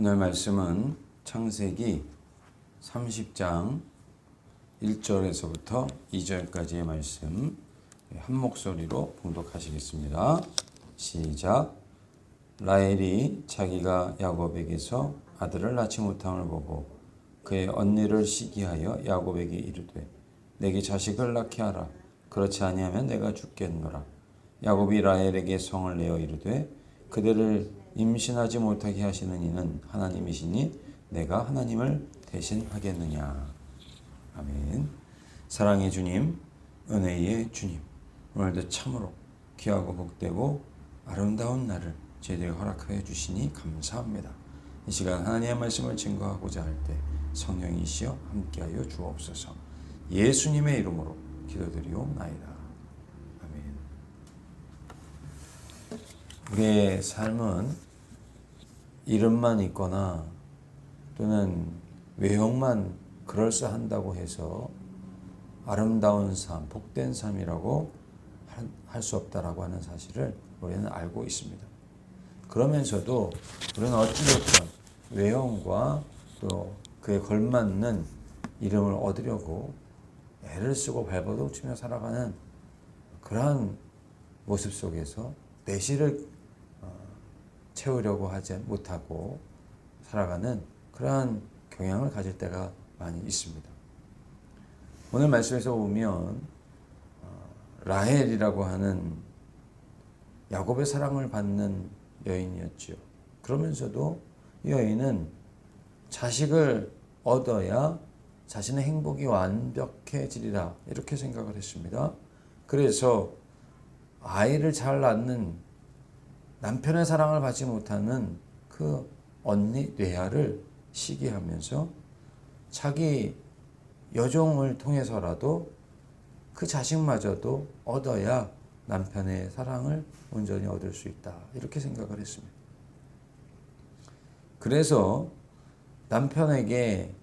오늘 말씀은 창세기 30장 1절에서부터 2절까지의 말씀 한 목소리로 봉독하시겠습니다. 시작. 라헬이 자기가 야곱에게서 아들을 낳지 못함을 보고 그의 언니를 시기하여 야곱에게 이르되 내게 자식을 낳게 하라. 그렇지 아니하면 내가 죽겠노라. 야곱이 라헬에게 성을 내어 이르되 그대를 임신하지 못하게 하시는 이는 하나님이시니 내가 하나님을 대신하겠느냐. 아멘. 사랑의 주님, 은혜의 주님, 오늘도 참으로 귀하고 복되고 아름다운 날을 저희들에게 허락하여 주시니 감사합니다. 이 시간 하나님의 말씀을 증거하고자 할 때 성령이시여 함께하여 주옵소서. 예수님의 이름으로 기도드리옵나이다. 아멘. 우리의 삶은 이름만 있거나 또는 외형만 그럴싸한다고 해서 아름다운 삶, 복된 삶이라고 할 수 없다라고 하는 사실을 우리는 알고 있습니다. 그러면서도 우리는 어찌됐든 외형과 또 그에 걸맞는 이름을 얻으려고 애를 쓰고 발버둥 치며 살아가는 그러한 모습 속에서 내실을 채우려고 하지 못하고 살아가는 그러한 경향을 가질 때가 많이 있습니다. 오늘 말씀에서 보면 라헬이라고 하는 야곱의 사랑을 받는 여인이었죠. 그러면서도 이 여인은 자식을 얻어야 자신의 행복이 완벽해지리라 이렇게 생각을 했습니다. 그래서 아이를 잘 낳는 남편의 사랑을 받지 못하는 그 언니 레아를 시기하면서 자기 여종을 통해서라도 그 자식마저도 얻어야 남편의 사랑을 온전히 얻을 수 있다 이렇게 생각을 했습니다. 그래서 남편에게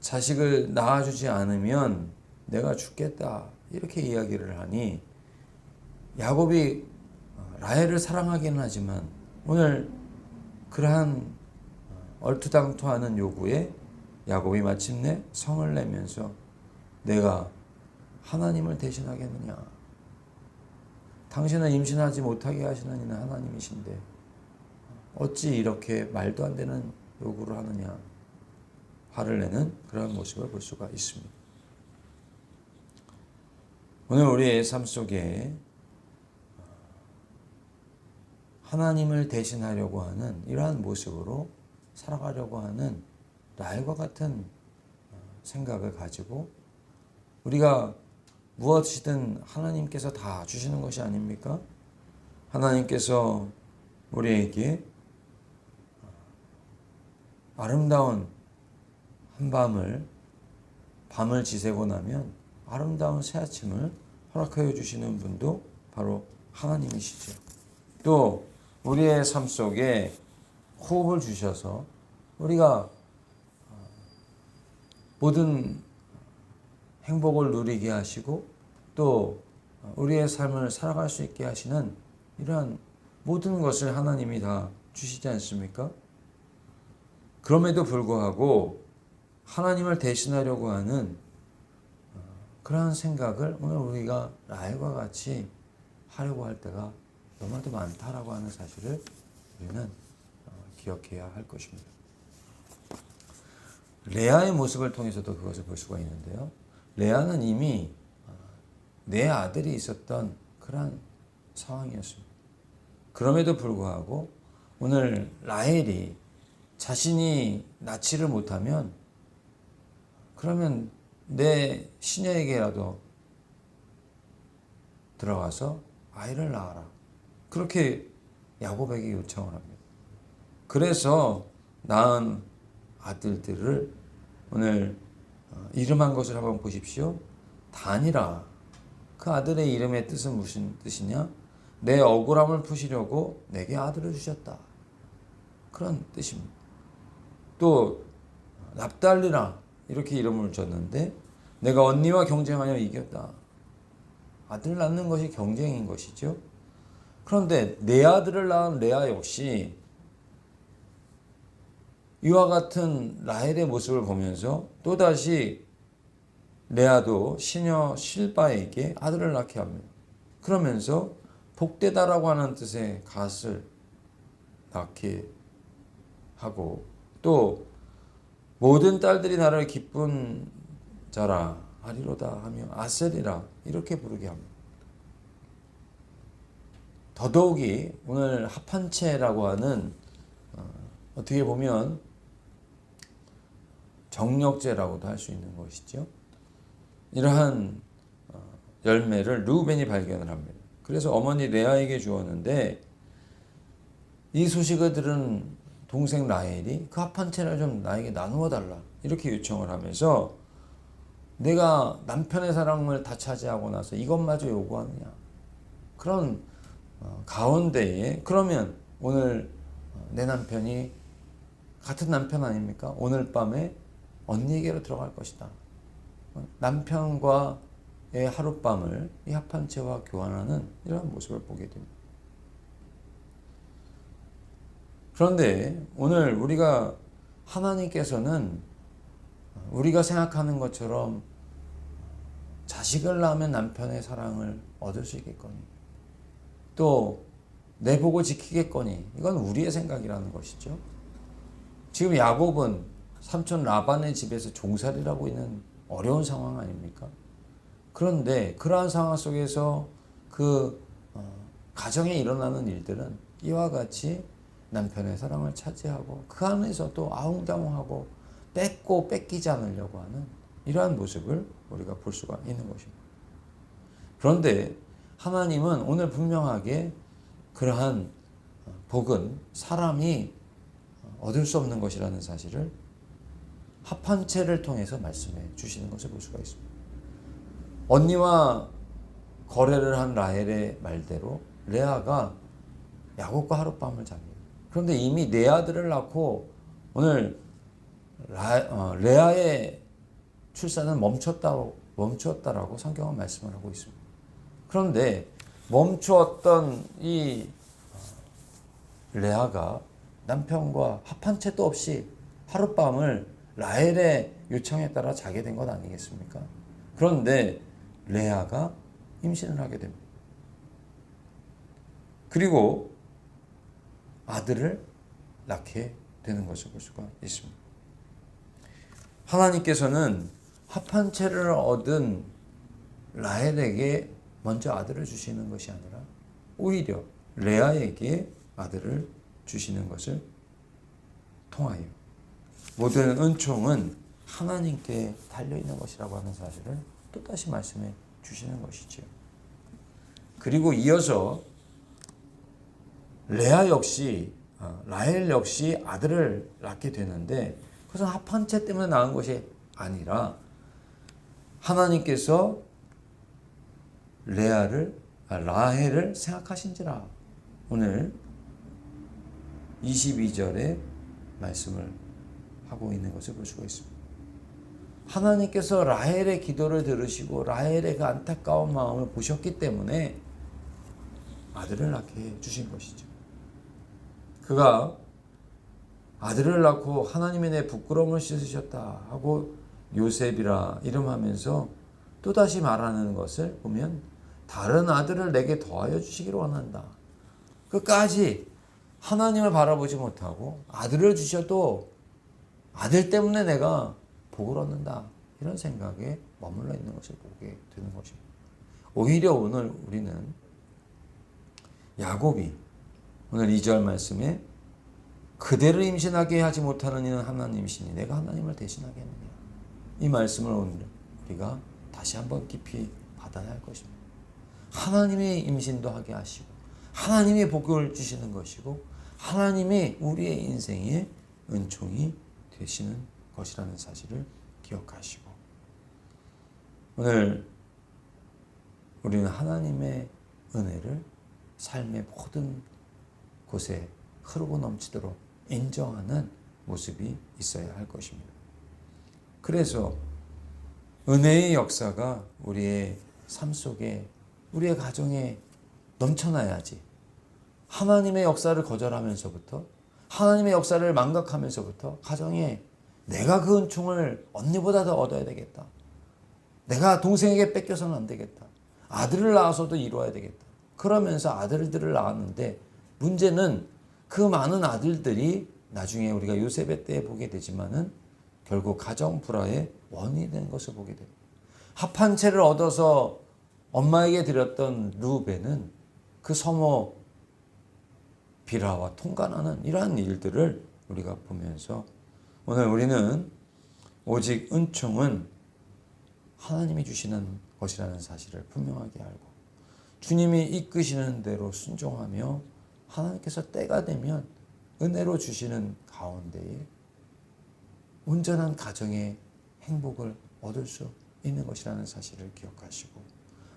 자식을 낳아주지 않으면 내가 죽겠다 이렇게 이야기를 하니 야곱이 라헬을 사랑하기는 하지만 오늘 그러한 얼토당토하는 요구에 야곱이 마침내 성을 내면서 내가 하나님을 대신하겠느냐. 당신은 임신하지 못하게 하시는 이는 하나님이신데 어찌 이렇게 말도 안 되는 요구를 하느냐. 화를 내는 그런 모습을 볼 수가 있습니다. 오늘 우리의 삶 속에 하나님을 대신하려고 하는 이러한 모습으로 살아가려고 하는 라헬과 같은 생각을 가지고 우리가 무엇이든 하나님께서 다 주시는 것이 아닙니까? 하나님께서 우리에게 아름다운 밤을 지새고 나면 아름다운 새 아침을 허락하여 주시는 분도 바로 하나님이시죠. 또 우리의 삶 속에 호흡을 주셔서 우리가 모든 행복을 누리게 하시고 또 우리의 삶을 살아갈 수 있게 하시는 이러한 모든 것을 하나님이 다 주시지 않습니까? 그럼에도 불구하고 하나님을 대신하려고 하는 그러한 생각을 오늘 우리가 라헬과 같이 하려고 할 때가 너무나도 많다라고 하는 사실을 우리는 기억해야 할 것입니다. 레아의 모습을 통해서도 그것을 볼 수가 있는데요. 레아는 이미 네 아들이 있었던 그런 상황이었습니다. 그럼에도 불구하고 오늘 라헬이 자신이 낳지를 못하면 그러면 내 시녀에게라도 들어가서 아이를 낳아라. 그렇게 야곱에게 요청을 합니다. 그래서 낳은 아들들을 오늘 이름한 것을 한번 보십시오. 단이라. 그 아들의 이름의 뜻은 무슨 뜻이냐? 내 억울함을 푸시려고 내게 아들을 주셨다. 그런 뜻입니다. 또 납달리라 이렇게 이름을 줬는데 내가 언니와 경쟁하여 이겼다. 아들 낳는 것이 경쟁인 것이죠. 그런데 네 아들을 낳은 레아 역시 이와 같은 라헬의 모습을 보면서 또다시 레아도 시녀 실바에게 아들을 낳게 합니다. 그러면서 복되다라고 하는 뜻의 갓을 낳게 하고 또 모든 딸들이 나를 기쁜 자라 하리로다 하며 아셀이라 이렇게 부르게 합니다. 더더욱이 오늘 합한채라고 하는 어떻게 보면 정력제라고도 할 수 있는 것이죠. 이러한 열매를 르우벤이 발견을 합니다. 그래서 어머니 레아에게 주었는데 이 소식을 들은 동생 라헬이 그 합한채를 좀 나에게 나누어 달라 이렇게 요청을 하면서 내가 남편의 사랑을 다 차지하고 나서 이것마저 요구하느냐 그런 가운데에 그러면 오늘 내 남편이 같은 남편 아닙니까? 오늘 밤에 언니에게로 들어갈 것이다. 남편과의 하룻밤을 이 합한채와 교환하는 이런 모습을 보게 됩니다. 그런데 오늘 우리가 하나님께서는 우리가 생각하는 것처럼 자식을 낳으면 남편의 사랑을 얻을 수 있겠거니 또 내보고 지키겠거니 이건 우리의 생각이라는 것이죠. 지금 야곱은 삼촌 라반의 집에서 종살이라고 있는 어려운 상황 아닙니까? 그런데 그러한 상황 속에서 그 가정에 일어나는 일들은 이와 같이 남편의 사랑을 차지하고 그 안에서 또 아웅다웅하고 뺏고 뺏기지 않으려고 하는 이러한 모습을 우리가 볼 수가 있는 것입니다. 그런데 하나님은 오늘 분명하게 그러한 복은 사람이 얻을 수 없는 것이라는 사실을 합한채를 통해서 말씀해 주시는 것을 볼 수가 있습니다. 언니와 거래를 한 라헬의 말대로 레아가 야곱과 하룻밤을 잡니다. 그런데 이미 네 아들을 낳고 오늘 레아의 출산은 멈추었다라고 성경은 말씀을 하고 있습니다. 그런데 멈추었던 이 레아가 남편과 합한 채도 없이 하룻밤을 라헬의 요청에 따라 자게 된 것 아니겠습니까? 그런데 레아가 임신을 하게 됩니다. 그리고 아들을 낳게 되는 것을 볼 수가 있습니다. 하나님께서는 합한 채를 얻은 라헬에게 먼저 아들을 주시는 것이 아니라 오히려 레아에게 아들을 주시는 것을 통하여 모든 은총은 하나님께 달려있는 것이라고 하는 사실을 또다시 말씀해 주시는 것이지요. 그리고 이어서 레아 역시 라헬 역시 아들을 낳게 되는데 그것은 합한 채 때문에 낳은 것이 아니라 하나님께서 라헬을 생각하신지라 오늘 22절에 말씀을 하고 있는 것을 볼 수가 있습니다. 하나님께서 라헬의 기도를 들으시고 라헬의 그 안타까운 마음을 보셨기 때문에 아들을 낳게 주신 것이죠. 그가 아들을 낳고 하나님의 내 부끄러움을 씻으셨다 하고 요셉이라 이름하면서 또다시 말하는 것을 보면 다른 아들을 내게 더하여 주시기를 원한다. 끝까지 하나님을 바라보지 못하고 아들을 주셔도 아들 때문에 내가 복을 얻는다. 이런 생각에 머물러 있는 것을 보게 되는 것입니다. 오히려 오늘 우리는 야곱이 오늘 2절 말씀에 그대를 임신하게 하지 못하는 이는 하나님이시니 내가 하나님을 대신하겠느냐. 이 말씀을 오늘 우리가 다시 한번 깊이 받아야 할 것입니다. 하나님이 임신도 하게 하시고 하나님이 복을 주시는 것이고 하나님이 우리의 인생에 은총이 되시는 것이라는 사실을 기억하시고 오늘 우리는 하나님의 은혜를 삶의 모든 곳에 흐르고 넘치도록 인정하는 모습이 있어야 할 것입니다. 그래서 은혜의 역사가 우리의 삶 속에 우리의 가정에 넘쳐나야지 하나님의 역사를 거절하면서부터 하나님의 역사를 망각하면서부터 가정에 내가 그 은총을 언니보다 더 얻어야 되겠다. 내가 동생에게 뺏겨서는 안 되겠다. 아들을 낳아서도 이루어야 되겠다. 그러면서 아들들을 낳았는데 문제는 그 많은 아들들이 나중에 우리가 요셉의 때에 보게 되지만은 결국 가정 불화의 원인이 된 것을 보게 됩니다. 합한 채를 얻어서 엄마에게 드렸던 루벤은 그 서모 비라와 통관하는 이러한 일들을 우리가 보면서 오늘 우리는 오직 은총은 하나님이 주시는 것이라는 사실을 분명하게 알고 주님이 이끄시는 대로 순종하며 하나님께서 때가 되면 은혜로 주시는 가운데에 온전한 가정의 행복을 얻을 수 있는 것이라는 사실을 기억하시고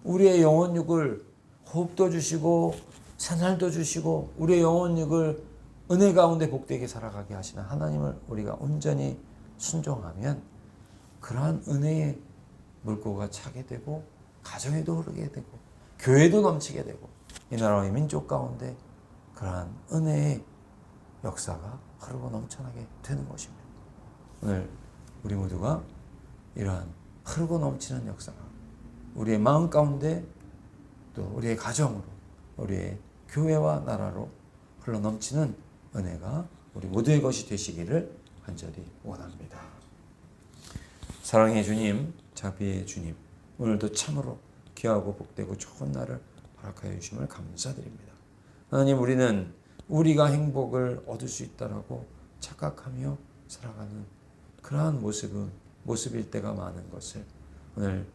우리의 영혼육을 호흡도 주시고 새날도 주시고 우리의 영혼육을 은혜 가운데 복되게 살아가게 하시는 하나님을 우리가 온전히 순종하면 그러한 은혜의 물고가 차게 되고 가정에도 흐르게 되고 교회도 넘치게 되고 이 나라의 민족 가운데 그러한 은혜의 역사가 흐르고 넘쳐나게 되는 것입니다. 오늘 우리 모두가 이러한 흐르고 넘치는 역사가 우리의 마음 가운데 또 우리의 가정으로 우리의 교회와 나라로 흘러 넘치는 은혜가 우리 모두의 것이 되시기를 간절히 원합니다. 사랑의 주님, 자비의 주님, 오늘도 참으로 귀하고 복되고 좋은 날을 허락하여 주심을 감사드립니다. 하나님, 우리는 우리가 행복을 얻을 수 있다라고 착각하며 살아가는 그러한 모습일 때가 많은 것을 오늘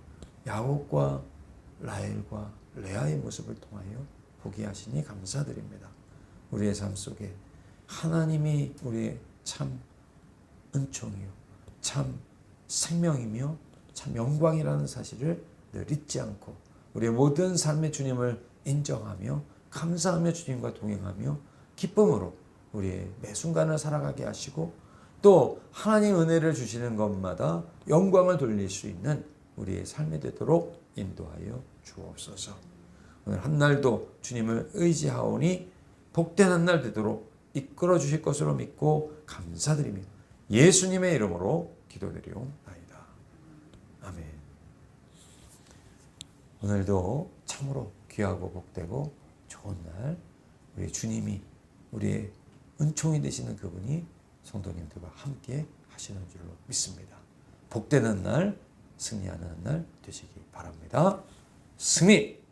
야곱과 라헬과 레아의 모습을 통하여 보게 하시니 감사드립니다. 우리의 삶 속에 하나님이 우리의 참 은총이요 참 생명이며 참 영광이라는 사실을 늘 잊지 않고 우리의 모든 삶의 주님을 인정하며 감사하며 주님과 동행하며 기쁨으로 우리의 매 순간을 살아가게 하시고 또 하나님 은혜를 주시는 것마다 영광을 돌릴 수 있는 우리의 삶이 되도록 인도하여 주옵소서. 오늘 한 날도 주님을 의지하오니 복된 한 날 되도록 이끌어 주실 것으로 믿고 감사드리며 예수님의 이름으로 기도드리옵나이다. 아멘. 오늘도 참으로 귀하고 복되고 좋은 날 우리 주님이 우리의 은총이 되시는 그분이 성도님들과 함께 하시는 줄로 믿습니다. 복되는 날, 승리하는 날 되시기 바랍니다. 승리!